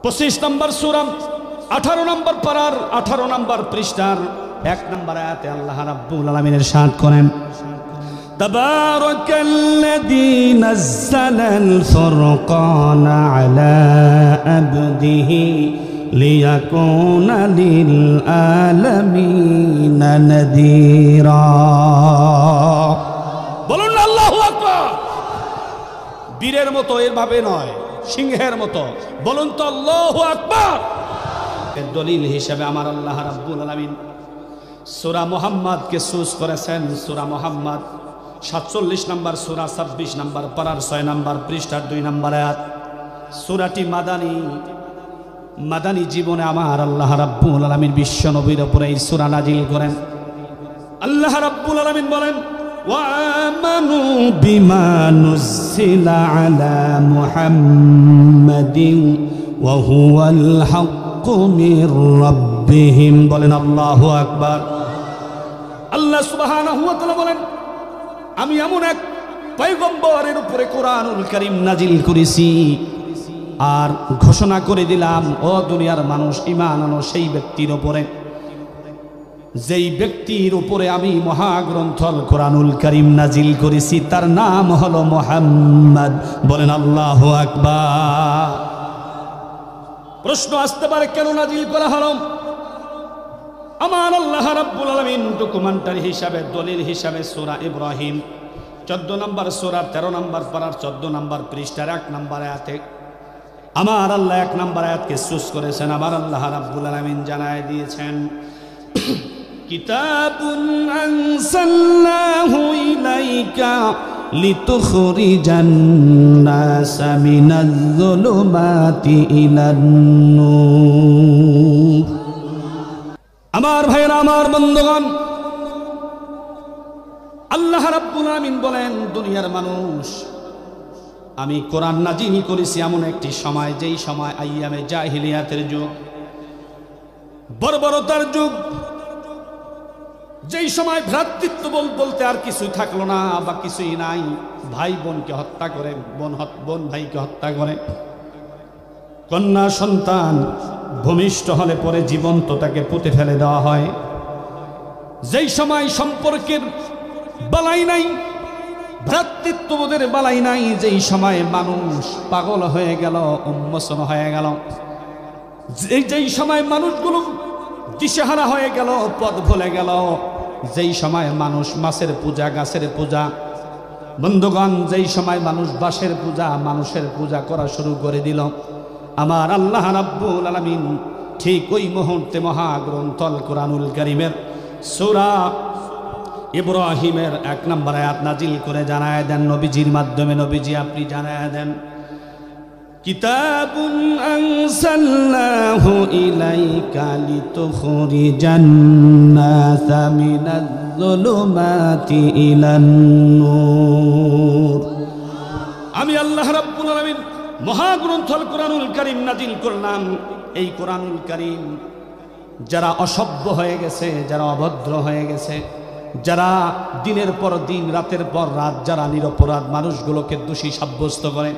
25 নম্বর সূরা 18 নম্বর পারার 18 নম্বর পৃষ্ঠার 1 নম্বর আয়াতে আল্লাহ রাব্বুল আলামিন ইরশাদ করেন, তাবারাকাল্লাযী নাযালাল ফুরকানা আলা আবদিহি লিয়াকুনা লিল আলামিন নাযীরা। বলুন আল্লাহু আকবার। বীরের মতো এভাবে নয়, সিংহের মতো বলুন তো আল্লাহু আকবার। এর দলিল হিসেবে আমার আল্লাহ রাব্বুল আলামিন সূরা মুহাম্মদকে চুজ করেছেন। সূরা মুহাম্মদ 47 নম্বর সূরা 26 নম্বর পারার 6 নম্বর পৃষ্ঠার 2 নম্বর আয়াত। সূরাটি মাদানী জীবনে আমার আল্লাহ রাব্বুল আলামিন বিশ্ব নবীর উপরে এই সূরা নাজিল করেন। আল্লাহ রাব্বুল আলামিন বলেন, ওয়ামানু বিমা নুজিলা আলা মুহাম্মাদিন ওয়া হুয়াল হাক্কু মির রাব্বিহিম। বলেন আল্লাহু আকবার। আল্লাহ সুবহানাহু ওয়া তাআলা বলেন, আমি এমন এক পয়গম্বরের উপরে কোরআনুল কারীম নাজিল করেছি আর ঘোষণা করে দিলাম, ও দুনিয়ার মানুষ, ঈমান আনো সেই ব্যক্তির উপরে যেই ব্যক্তির উপরে আমি মহাগ্রন্থ কোরআনুল কারীম নাজিল করেছি, তার নাম হলো মুহাম্মদ। বলেন আল্লাহু আকবার। প্রশ্ন আসতে পারে, কেন নাজিল করা হলো? আমার আল্লাহ রাব্বুল আলামিন ডকুমেন্টারি হিসাবে, দলিল হিসাবে সূরা ইব্রাহিম 14 নম্বর সূরা 13 নম্বর পারার 14 নম্বর পৃষ্ঠার 1 নম্বর আয়াতে আমার আল্লাহ 1 নম্বর আয়াতকে চুজ করেছেন। আমার আল্লাহ রাব্বুল আলামিন জানায় দিয়েছেন, কিতাবুন আনসালনাহু ইলাইকা লিতুখরিজান নাসা মিনাজ যুলুমাতি ইলান নূর। আমার ভাইরা, আমার বন্ধুগণ, আল্লাহ রাব্বুল আলামিন বলেন, দুনিয়ার মানুষ, আমি কোরআন নাজিল করেছি এমন একটি সময়, যেই সময় আইয়ামে জাহিলিয়াতের যুগ, বর্বরতার যুগ, যেই সময় ভ্রাতৃত্ব বলতে আর কিছুই থাকলো না বা কিছুই নাই। ভাই বোনকে হত্যা করে, বোন ভাইকে হত্যা করে, কন্যা সন্তান ভূমিষ্ঠ হলে পরে জীবন্ত তাকে পুঁতে ফেলে দেওয়া হয়। যেই সময় সম্পর্কের বালাই নাই, ভ্রাতৃত্ববোধের বালাই নাই, যেই সময় মানুষ পাগল হয়ে গেল, উন্মোচন হয়ে গেল, যেই সময় মানুষগুলো দিশেহারা হয়ে গেল, পথ ভুলে গেল, যেই সময় মানুষ মাছের পূজা, গাছের পূজা, বন্ধুগণ, যেই সময় মানুষ বাঁশের পূজা, মানুষের পূজা করা শুরু করে দিল, আমার আল্লাহ রাব্বুল আলামিন ঠিক ওই মুহূর্তে মহাগ্রন্থ কোরআনুল কারীমের সূরা ইব্রাহিমের 1 নম্বর আয়াত নাজিল করে জানায় দেন নবীজির মাধ্যমে। নবীজি, আপনি জানায় দেন, কিতাবুন আনসালনাহু ইলাইকা লিতুখরিজান নাসা মিনাজ যুলুমাতি ইলান নূর। আমি আল্লাহ রাব্বুল আলামিন মহাগ্রন্থ কোরআনুল কারীম নাজিল করলাম। এই কোরআনুল কারীম যারা অসভ্য হয়ে গেছে, যারা অভদ্র হয়ে গেছে, যারা দিনের পর দিন, রাতের পর রাত, যারা নিরপরাধ মানুষগুলোকে দোষী সাব্যস্ত করে,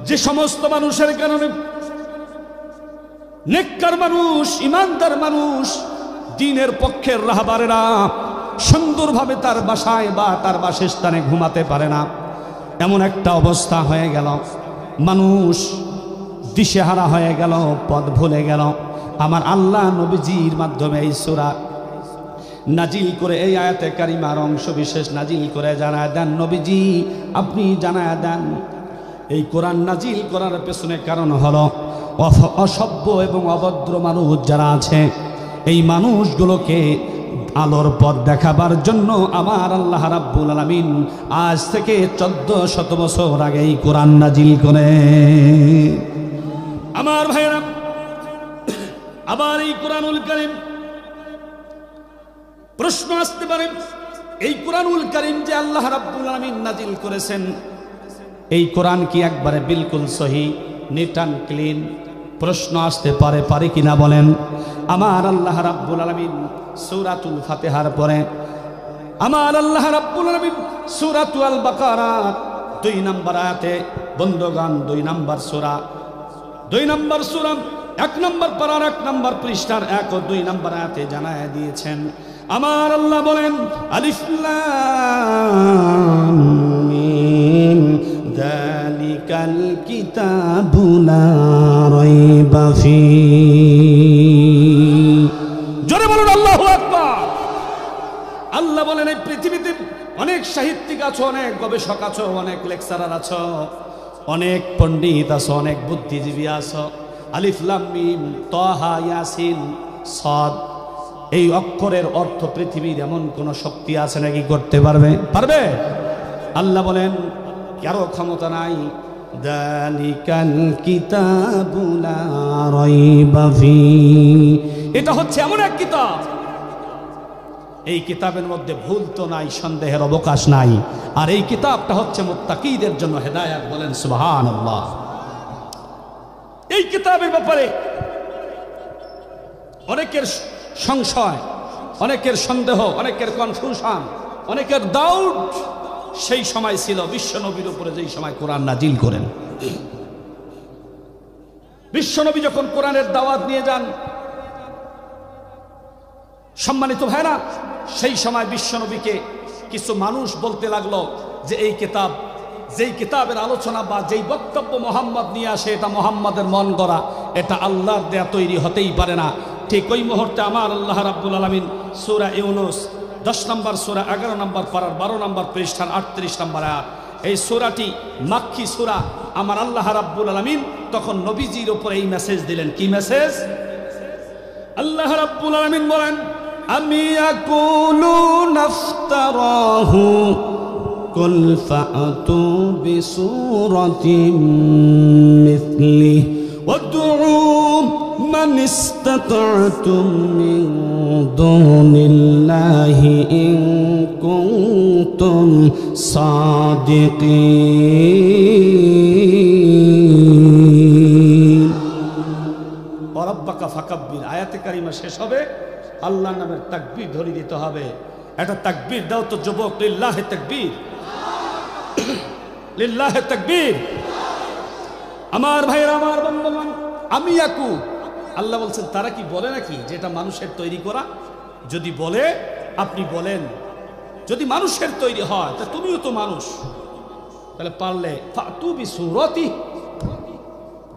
যে সমস্ত মানুষের কারণে নেককার মানুষ, ইমানদার মানুষ, দ্বীনের পক্ষের রাহবারেরা সুন্দরভাবে তার বাসায় বা তার বাসস্থানে ঘুমাতে পারে না, এমন একটা অবস্থা হয়ে গেল, মানুষ দিশেহারা হয়ে গেল, পথ ভুলে গেল। আমার আল্লাহ নবীজির মাধ্যমে এই সূরা নাজিল করে, এই আয়াতে কারিমার অংশ বিশেষ নাজিল করে জানায় দেন, নবীজি আপনি জানায় দেন, এই কোরআন নাজিল করার পেছনে কারণ হলো অসভ্য এবং অভদ্র মানুষ যারা আছে, এই মানুষগুলোকে আলোর পথ দেখাবার জন্য আমার আল্লাহ রাব্বুল আলামিন আজ থেকে 1400 বছর আগে এই কোরআন নাজিল করে। আমার ভাইরা, আবার এই কোরআনুল কারীম, প্রশ্ন আসতে পারে, এই কোরআনুল কারীম যে আল্লাহ রাব্বুল আলামিন নাজিল করেছেন, এই কোরআন কি একবারে বিলকুল সহি, নিট অ্যান্ড ক্লিন? প্রশ্ন আসতে পারে কিনা বলেন? আমার আল্লাহ রাব্বুল আলামিন সূরাতুল ফাতিহার পরে আমার আল্লাহ রাব্বুল আলামিন সূরাতুল বাকারা 2 নম্বর আয়াতে, বন্ধুগণ 2 নম্বর সূরা 2 নম্বর সূরা 1 নম্বর পারার 1 নম্বর পৃষ্ঠার 1 ও 2 নম্বর আয়াতে জানায় দিয়েছেন। আমার আল্লাহ বলেন আলিফ লাম মিম যালিকাল কিতাবু লা রাইবা ফি। জোরে বলুন আল্লাহু আকবার। আল্লাহ বলেন এই পৃথিবীতে অনেক সাহিত্যিক আছো, অনেক গবেষক আছো, অনেক লেকচারার আছো, অনেক পণ্ডিত আছো, অনেক বুদ্ধিজীবী আছো। আলিফ লাম মিম তাহা ইয়াসিন সাদ, এই অক্ষরের অর্থ পৃথিবীর এমন কোন শক্তি আছে নাকি করতে পারবে? পারবে? আল্লাহ বলেন কারো ক্ষমতা নাই। যালিকাল কিতাবু লা রাইবা ফি, এটা হচ্ছে এমন এক কিতাব, এই কিতাবের মধ্যে ভুল তো নাই, সন্দেহের অবকাশ নাই। আর এই কিতাবটা হচ্ছে মুত্তাকিদের জন্য হেদায়েত। বলেন সুবহানাল্লাহ। এই কিতাবের ব্যাপারে অনেকের সংশয়, অনেকের সন্দেহ, অনেকের কনফিউশন, অনেকের ডাউট সেই সময় ছিল বিশ্ব নবীর উপরে যেই সময় কোরআন নাজিল করেন। বিশ্ব নবী যখন কোরআনের দাওয়াত নিয়ে যান, সম্মানিত ভাইরা, সেই সময় বিশ্ব নবীকে কিছু মানুষ বলতে লাগলো যে এই কিতাব, যেই কিতাবের আলোচনা বা যেই বক্তব্য মোহাম্মদ নিয়ে আসে এটা মোহাম্মদের মন গড়া, এটা আল্লাহর দেয়া তৈরি হতেই পারে না। ঠিক ওই মুহূর্তে আমার আল্লাহ রাব্বুল আলামিন সূরা ইউনূস 10 নম্বর সূরা 11 নম্বর পারার 12 নম্বর পৃষ্ঠার 38 নম্বর আয়াত, এই সূরাটি মাক্কি সূরা। আমার আল্লাহ রাব্বুল আলামিন তখন নবীজির উপরে এই মেসেজ দিলেন। কি মেসেজ? আল্লাহ রাব্বুল আলামিন বলেন আমি ইয়াকুলুনা ইফতারাহু কুল ফাআতু বিসূরাতিন মিথলিহি ওয়াদউ মান ইসতাতা'তুম মিন দুনিল্লাহি ইন কুনতুম সাদিকিন। ওয়ারাব্বাকা ফাকাব্বির আয়াতে কারিমা শেষ হবে, আল্লাহর নামের তাকবীর ধরে দিতে হবে। এটা তাকবীর দাও তো যুবক, লিল্লাহি তাকবীর, লিল্লাহি তাকবীর। আমার ভাইরা, আমার বন্ধুগণ, আমি ইয়াকু, আল্লাহ বলছেন তারা কি বলে নাকি যে এটা মানুষের তৈরি করা? যদি বলে আপনি বলেন, যদি মানুষের তৈরি হয় তা তুমিও তো মানুষ, তাহলে পারলে ফাতু বিসূরাতি,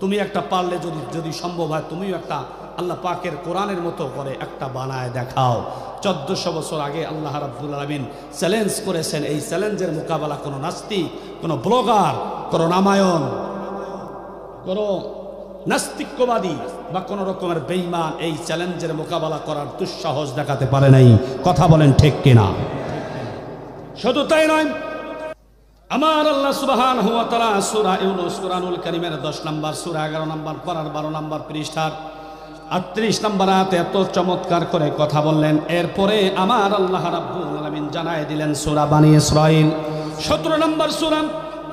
তুমি একটা পারলে যদি সম্ভব হয় তুমিও একটা আল্লাহ পাকের কোরআনের মতো করে একটা বানায় দেখাও। 1400 বছর আগে আল্লাহ রাব্বুল আলামিন চ্যালেঞ্জ করেছেন। এই চ্যালেঞ্জের মোকাবেলা কোনো নাস্তিক, কোনো ব্লগার, কোনো রামায়ণ, কোনো নাস্তিকবাদী বা কোনো রকমের বেঈমান এই চ্যালেঞ্জের মোকাবেলা করার দুঃসাহস দেখাতে পারে নাই। কথা বলেন ঠিক কিনা? শুধু তাই নয়, আমার আল্লাহ সুবহানাহু ওয়া তাআলা সূরা ইউনূস কোরআনুল কারীমের 10 নম্বর সূরা 11 নম্বর পারার 12 নম্বর পৃষ্ঠার 38 নম্বর আয়াতে এত চমৎকার করে কথা বললেন। এরপরে আমার আল্লাহ রাব্বুল আলামিন জানায় দিলেন সূরা বানী ইসরাঈল 17 নম্বর সূরা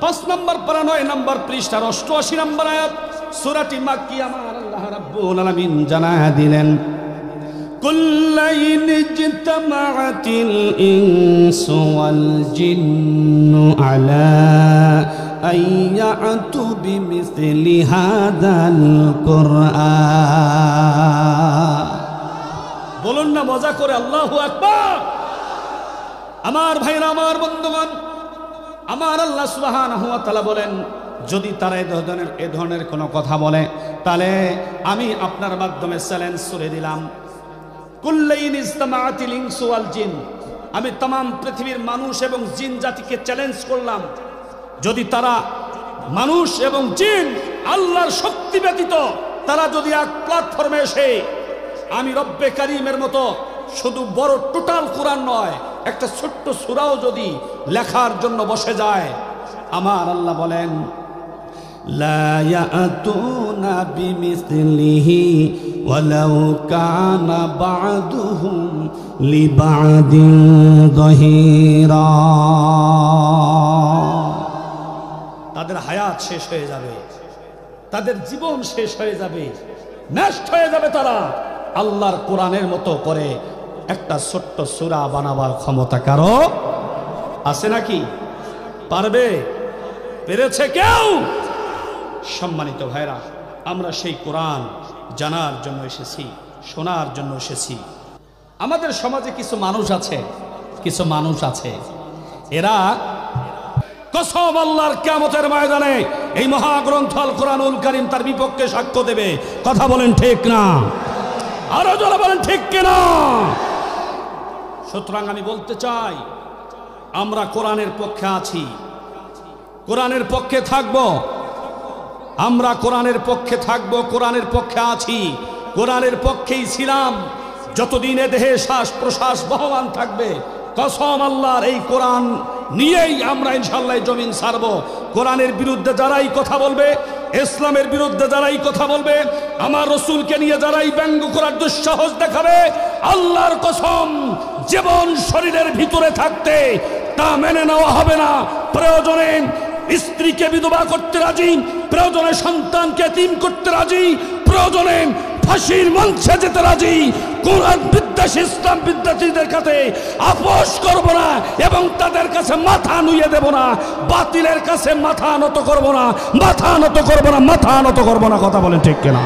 5 নম্বর পারা 9 নম্বর পৃষ্ঠার 88 নম্বর আয়াত, সূরাটি মাক্কি। আমার আল্লাহ রাব্বুল আলামিন জানায় দিলেন কুল্লাইন ইজতামাআতিল ইনসু ওয়াল জিন্নু আলা আইয়াতু বিমিসলি হাদাল কুরআন। বলুন না মজা করে আল্লাহু আকবার। আমার ভাইরা, আমার বন্ধুগণ, আমার আল্লাহ সুবহানাহু ওয়া তাআলা বলেন যদি তারা এ ধরনের কোনো কথা বলে তাহলে আমি আপনার মাধ্যমে চ্যালেঞ্জ করে দিলাম। কুল্লাইন ইজতামাআতিল ইনসু ওয়াল জিন, আমি तमाम পৃথিবীর মানুষ এবং জিন জাতিকে চ্যালেঞ্জ করলাম, যদি তারা মানুষ এবং জিন আল্লাহর শক্তি ব্যতীত তারা যদি এক প্ল্যাটফর্মে এসে আমি রব্বে কারীমের মতো শুধু বড় টোটাল কোরআন নয় একটা ছোট্ট সূরাও যদি লেখার জন্য বসে যায়, আমার আল্লাহ বলেন লা ইয়াতুনা বিমিসলিহি ওয়ালাউ কানা বা'দুহুম লিবা'দিন যাহিরা। তাদের হায়াত শেষ হয়ে যাবে, তাদের জীবন শেষ হয়ে যাবে, নষ্ট হয়ে যাবে। তারা আল্লাহর কোরআনের মতো করে একটা ছোট্ট সূরা বানাবার ক্ষমতা কারো আছে নাকি? পারবে? পেরেছে কেউ? সম্মানিত ভাইরা, আমরা সেই কোরআন জানার জন্য এসেছি, শোনার জন্য এসেছি। আমাদের সমাজে কিছু মানুষ আছে এরা কসম আল্লাহর কিয়ামতের ময়দানে এই মহাগ্রন্থ আল কোরআনুল কারীম তার বিপক্ষে সাক্ষ্য দেবে। কথা বলেন ঠিক না? আরো জোরে বলেন ঠিক কিনা? সুতরাং আমি বলতে চাই, আমরা কোরআনের পক্ষে আছি, কোরআনের পক্ষে থাকব, আমরা কোরআনের পক্ষে থাকব, কোরআনের পক্ষে আছি, কোরআনের পক্ষেই ছিলাম যতদিন এ দেহে শ্বাস প্রশ্বাস বহমান থাকবে। কসম আল্লাহর, এই কোরআন নিয়েই আমরা ইনশাআল্লাহ জমিন ছাড়ব। কোরআনের বিরুদ্ধে যারাই কথা বলবে, ইসলামের বিরুদ্ধে যারাই কথা বলবে, আমার রসুলকে নিয়ে যারাই ব্যঙ্গ করার দুঃসাহস দেখাবে, আল্লাহর কসম জীবন শরীরের ভিতরে থাকতে তা মেনে নেওয়া হবে না। প্রয়োজনে স্ত্রীকে বিধবা করতে রাজি, প্রয়োজনে সন্তানকে এতিম করতে রাজি, প্রয়োজনে ফাঁসির মঞ্চে যেতে রাজি। কোরআন বিদ্বেষী ইসলাম বিদ্বেষীদের কাছে আপোষ করব না এবং তাদের কাছে মাথা নুয়ে দেব না, বাতিলের কাছে মাথা নত করব না, মাথা নত করব না, মাথা নত করব না। কথা বলেন ঠিক কিনা?